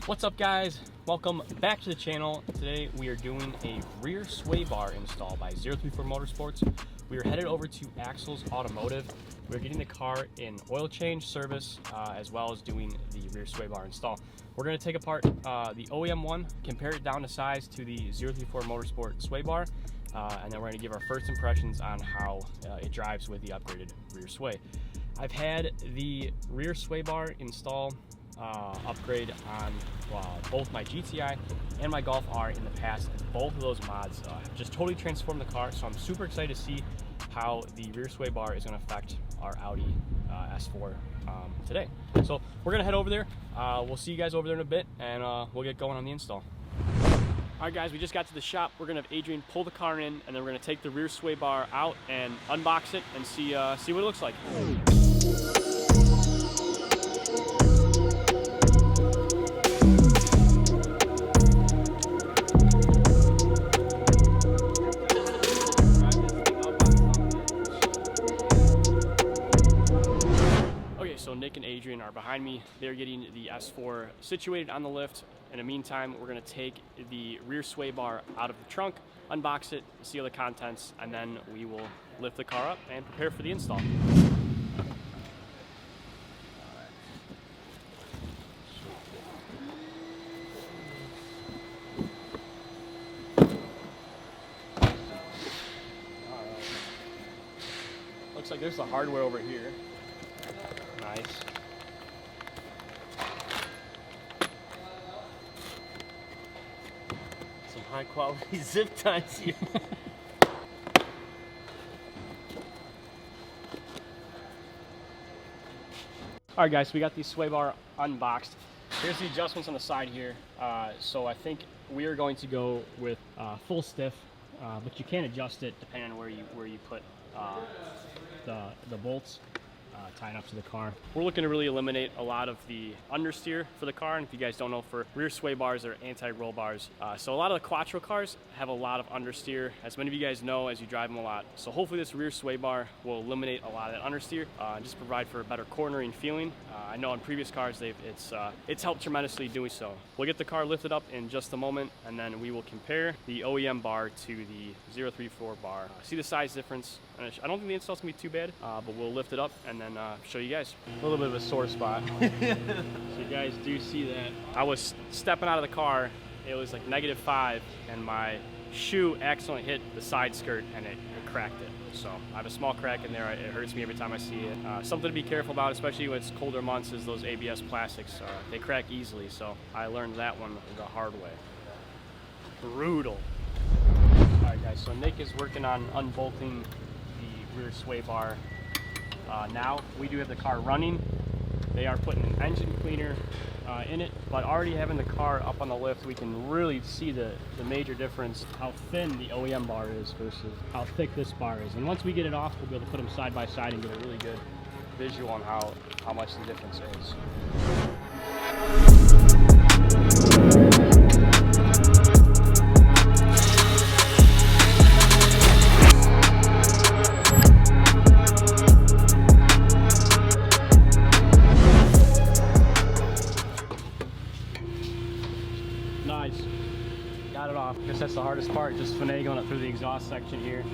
What's up, guys? Welcome back to the channel. Today we are doing a rear sway bar install by 034 Motorsports. We are headed over to Axel's Automotive. We're getting the car in oil change service as well as doing the rear sway bar install. We're going to take apart the OEM one, compare it down to size to the 034 Motorsport sway bar, and then we're going to give our first impressions on how it drives with the upgraded rear sway. I've had the rear sway bar install upgrade on both my GTI and my Golf R in the past. Both of those mods have just totally transformed the car, so I'm super excited to see how the rear sway bar is going to affect our Audi S4 today. So we're going to head over there. We'll see you guys over there in a bit, and we'll get going on the install. Alright guys, we just got to the shop. We're going to have Adrian pull the car in, and then we're going to take the rear sway bar out and unbox it and see what it looks like. So Nick and Adrian are behind me. They're getting the S4 situated on the lift. In the meantime, we're going to take the rear sway bar out of the trunk, unbox it, seal the contents, and then we will lift the car up and prepare for the install. Looks like there's the hardware over here. Nice. Some high quality zip ties here. Alright guys, so we got the sway bar unboxed. Here's the adjustments on the side here. So I think we are going to go with full stiff, but you can adjust it depending on where you put the bolts. Tying up to the car. We're looking to really eliminate a lot of the understeer for the car, and if you guys don't know, for rear sway bars are anti-roll bars. So a lot of the Quattro cars have a lot of understeer, as many of you guys know as you drive them a lot. So hopefully this rear sway bar will eliminate a lot of that understeer and just provide for a better cornering feeling. I know on previous cars it's helped tremendously doing so. We'll get the car lifted up in just a moment, and then we will compare the OEM bar to the 034 bar. See the size difference. I don't think the install's gonna be too bad, but we'll lift it up and then show you guys. A little bit of a sore spot. So you guys do see that. I was stepping out of the car, it was like -5, and my shoe accidentally hit the side skirt and it cracked it. So I have a small crack in there. It hurts me every time I see it. Something to be careful about, especially when it's colder months, is those ABS plastics. They crack easily, so I learned that one the hard way. Brutal. Alright guys, so Nick is working on unbolting the rear sway bar. Now we do have the car running. They are putting an engine cleaner in it, but already having the car up on the lift, we can really see the major difference, how thin the OEM bar is versus how thick this bar is. And once we get it off, we'll be able to put them side by side and get a really good visual on how much the difference is. Nice. Got it off. I guess that's the hardest part, just finagling it through the exhaust section here.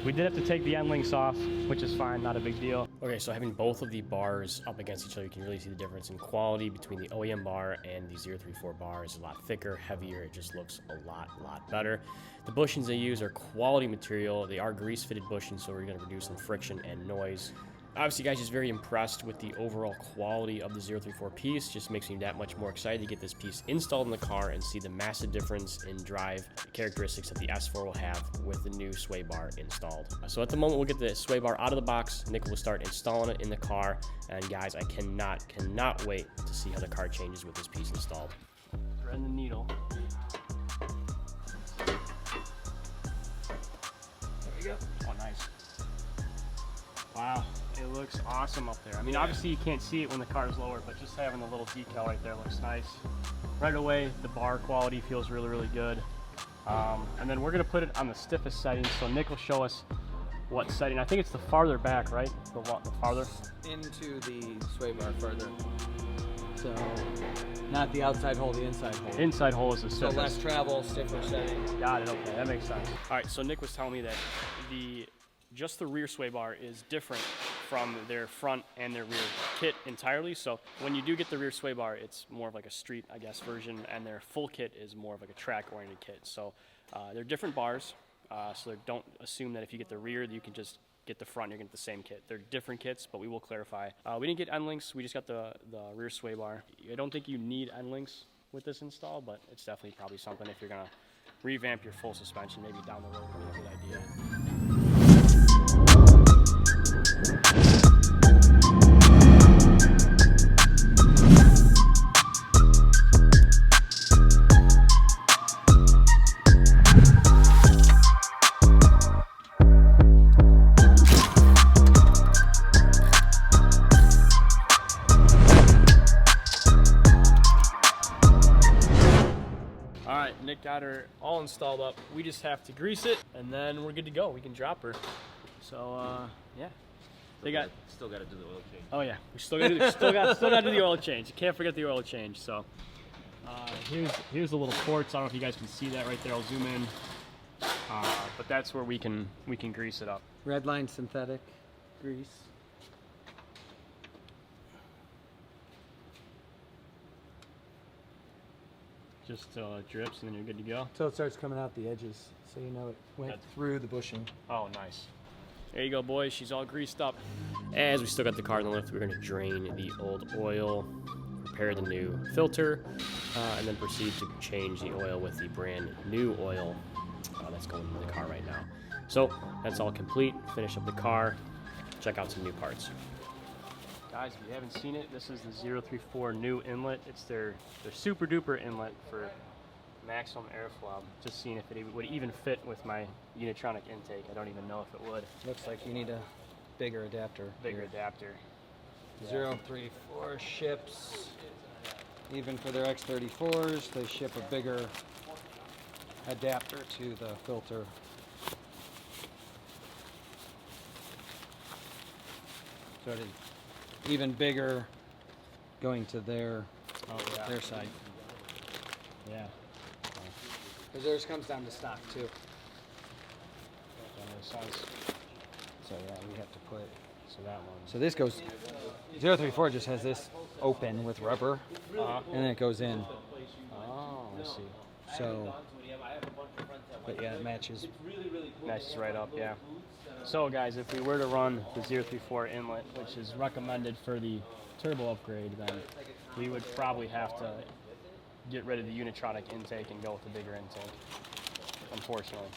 We did have to take the end links off, which is fine, not a big deal. Okay, so having both of the bars up against each other, you can really see the difference in quality between the OEM bar and the 034 bar. Is a lot thicker, heavier, it just looks a lot better. The bushings they use are quality material. They are grease-fitted bushings, so we're gonna reduce some friction and noise. Obviously, guys, just very impressed with the overall quality of the 034 piece. Just makes me that much more excited to get this piece installed in the car and see the massive difference in drive characteristics that the S4 will have with the new sway bar installed. So at the moment, we'll get the sway bar out of the box. Nick will start installing it in the car. And guys, I cannot wait to see how the car changes with this piece installed. Threading the needle. There we go. Oh, nice. Wow. It looks awesome up there. I mean, obviously you can't see it when the car is lower, but just having the little decal right there looks nice. Right away, the bar quality feels really good. And then we're gonna put it on the stiffest setting, so Nick will show us what setting. I think it's the farther back, right? The farther? Into the sway bar further. So Not the outside hole, the inside hole. Inside hole is the So stiffest. less travel, stiffer setting. Got it. Okay, that makes sense. All right, so Nick was telling me that just the rear sway bar is different from their front and their rear kit entirely. So when you do get the rear sway bar, it's more of like a street, I guess, version, and their full kit is more of like a track-oriented kit. So they're different bars. So don't assume that if you get the rear, that you can just get the front, you're going to get the same kit. They're different kits, but we will clarify. We didn't get end links, we just got the rear sway bar. I don't think you need end links with this install, but it's definitely probably something if you're going to revamp your full suspension, maybe down the road would be a good idea. Nick got her all installed up. We just have to grease it, and then we're good to go. We can drop her. So yeah, they got Still got to do the oil change. Oh yeah, we still got to do the oil change. You can't forget the oil change. So here's the little ports. I don't know if you guys can see that right there. I'll zoom in, but that's where we can grease it up. Red line synthetic grease. Just drips, and then you're good to go. Until it starts coming out the edges, so you know it went through the bushing. Oh, nice. There you go, boys. She's all greased up. As we still got the car in the lift, we're going to drain the old oil, prepare the new filter, and then proceed to change the oil with the brand new oil that's going in the car right now. So that's all complete. Finish up the car. Check out some new parts. Guys, if you haven't seen it, this is the 034 new inlet. It's their super duper inlet for maximum airflow. Just seeing if it would even fit with my Unitronic intake. I don't even know if it would. Looks like you need a bigger adapter. Bigger adapter. 034 ships, even for their X34s, they ship a bigger adapter to the filter. So it is even bigger going to their side. Yeah. Because theirs comes down to stock too. That makes sense. So yeah, we have to put. So that one. So this goes. 034 just has this open with rubber, and then it goes in. Oh, I see. So, but yeah, it matches. Matches right up, yeah. So guys, if we were to run the 034 inlet, which is recommended for the turbo upgrade, then we would probably have to get rid of the Unitronic intake and go with the bigger intake, unfortunately.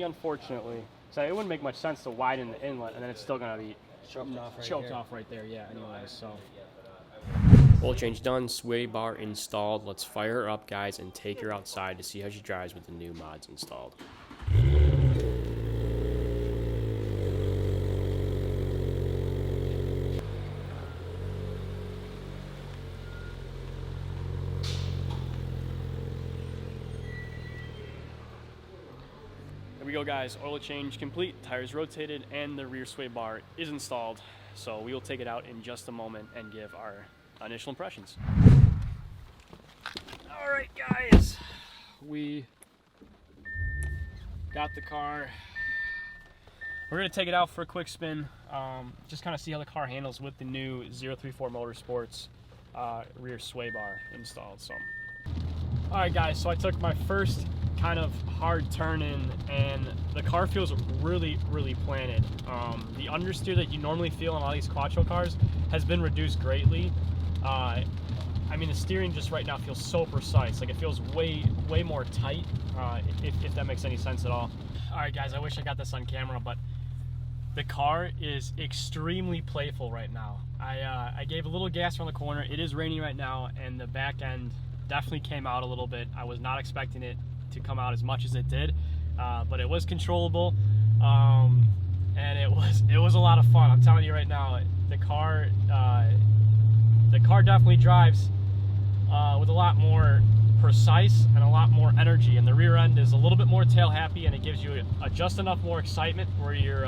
Unfortunately. So it wouldn't make much sense to widen the inlet, and then it's still going to be choked off right there, yeah, anyways, so. Oil change done, sway bar installed. Let's fire her up, guys, and take her outside to see how she drives with the new mods installed. Here we go, guys. Oil change complete, tires rotated, and the rear sway bar is installed. So we will take it out in just a moment and give our initial impressions. All right, guys, we got the car. We're gonna take it out for a quick spin, just kind of see how the car handles with the new 034 Motorsports rear sway bar installed. So, all right, guys, so I took my first kind of hard turn in, and the car feels really planted. The understeer that you normally feel in all these Quattro cars has been reduced greatly. I mean, the steering just right now feels so precise. Like, it feels way more tight, if that makes any sense at all. All right, guys, I wish I got this on camera, but the car is extremely playful right now. I gave a little gas around the corner. It is raining right now, and the back end definitely came out a little bit. I was not expecting it to come out as much as it did, but it was controllable, and it was a lot of fun. I'm telling you right now, the car definitely drives with a lot more precise and a lot more energy, and the rear end is a little bit more tail happy, and it gives you just enough more excitement where you're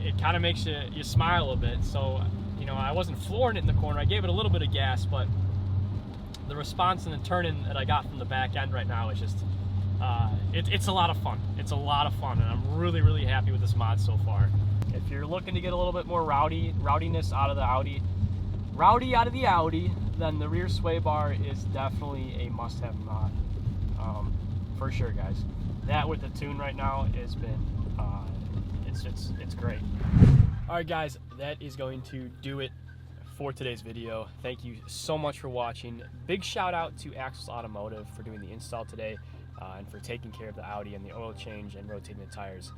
it kind of makes you smile a bit. So, you know, I wasn't flooring it in the corner. I gave it a little bit of gas, but the response and the turn-in that I got from the back end right now is just, it's a lot of fun. It's a lot of fun, and I'm really, really happy with this mod so far. If you're looking to get a little bit more rowdiness out of the Audi, then the rear sway bar is definitely a must-have mod, for sure, guys. That with the tune right now has been, it's great. All right, guys, that is going to do it for today's video. Thank you so much for watching. Big shout out to Axles Automotive for doing the install today, and for taking care of the Audi and the oil change and rotating the tires.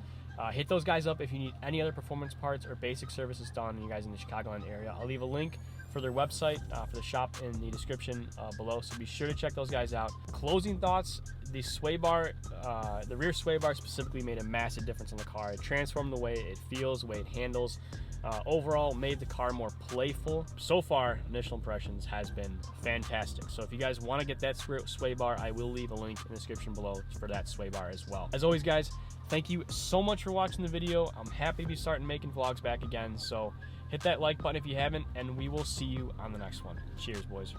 Hit those guys up if you need any other performance parts or basic services done, you guys in the Chicagoland area. I'll leave a link for their website, for the shop in the description below, so be sure to check those guys out. Closing thoughts, the sway bar, the rear sway bar specifically made a massive difference in the car. It transformed the way it feels, the way it handles. Overall, made the car more playful. So far, initial impressions has been fantastic. So if you guys want to get that sway bar, I will leave a link in the description below for that sway bar as well. As always, guys, thank you so much for watching the video. I'm happy to be starting making vlogs back again, so hit that like button if you haven't, and we will see you on the next one. Cheers, boys.